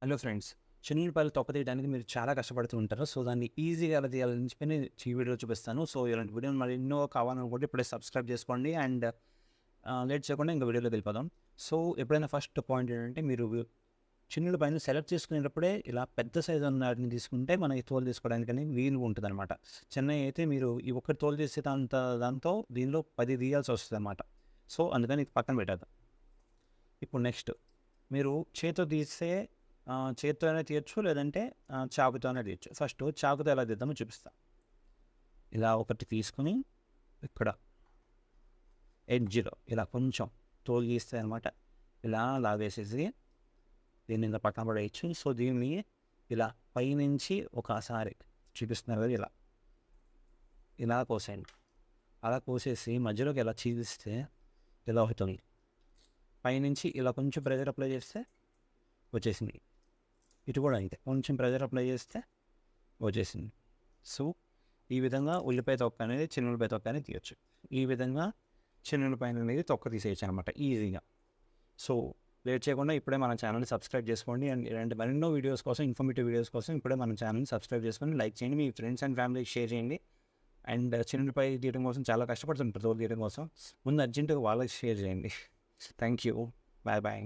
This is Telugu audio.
Hello friends. శనగపల్లి తొక్క తీయడానికి మీరు చాలా కష్టపడుతూ ఉంటారు. సో, దాన్ని ఈజీగా ఎలా తీయాలని చెప్పి నేను ఈ వీడియోలో చూపిస్తాను. సో, ఇలాంటి వీడియోలు మరెన్నో కావాలనుకుంటే ఇప్పుడే సబ్స్క్రైబ్ చేసుకోండి. అండ్ లేట్ చేయకుండా ఇంక వీడియోలోకి వెళ్ళిపోదాం. సో, ఎప్పుడైనా ఫస్ట్ పాయింట్ ఏంటంటే మీరు చిన్నులపాయను సెలెక్ట్ చేసుకునేటప్పుడే ఇలా పెద్ద సైజు ఉన్న వాటిని తీసుకుంటే మనకి తోలు తీసుకోవడానికని వీలుగా ఉంటదనమాట. చిన్నయి అయితే మీరు ఈ ఒక్కటి తోలు తీసే దాంతో దీనిలో 10 తీయాల్సి వస్తదనమాట. సో, అందుకని ఇది పక్కన పెట్టేద్దాం. ఇప్పుడు నెక్స్ట్ మీరు చేత్తో తీస్తే చేత్తో అయినా తీయొచ్చు, లేదంటే చాకుతో అయినా తీయొచ్చు. ఫస్ట్ చాకుతో ఎలా తీద్దామో చూపిస్తా. ఇలా ఒకటి తీసుకొని ఇక్కడ ఎడ్జ్‌లో ఇలా కొంచెం తోలు గీస్తే అనమాట. ఇలా లాగేసేసి దీన్ని ఇలా పక్కన పడేయచ్చు. సో, దీన్ని ఇలా పైనుంచి ఒకసారి చూపిస్తున్నారు కదా! ఇలా, ఇలా కోసేయండి. అలా కోసేసి మధ్యలోకి ఇలా చీలిస్తే ఇలా అవుతుంది. పైనుంచి ఇలా కొంచెం ప్రెషర్ అప్లై చేస్తే వచ్చేసింది. ఇటు కూడా అంతే. కొంచెం ప్రెషర్ అప్లై చేస్తే వచ్చేసింది. సో, ఈ విధంగా ఉల్లిపాయ తొక్క అనేది చిన్న ఉల్లిపాయ తొక్క అనేది తీయొచ్చు. ఈ విధంగా చిన్న ఉల్లిపాయ అనేది తొక్క తీసేయచ్చు అనమాట ఈజీగా. సో, లేట్ చేయకుండా ఇప్పుడే మన ఛానల్‌ని సబ్స్క్రైబ్ చేసుకోండి. అండ్ ఇలాంటి మరెన్నో వీడియోస్ కోసం, ఇన్ఫర్మేటివ్ వీడియోస్ కోసం ఇప్పుడే మన ఛానల్‌ని సబ్స్క్రైబ్ చేసుకొని లైక్ చేయండి. మీ ఫ్రెండ్స్ అండ్ ఫ్యామిలీకి షేర్ చేయండి. అండ్ చిన్న ఉల్లిపాయ తీయడం కోసం చాలా కష్టపడుతుంటారు తోలు తీయడం కోసం. ముందు అర్జెంట్‌గా వాళ్ళకి షేర్ చేయండి. Thank you. Bye bye.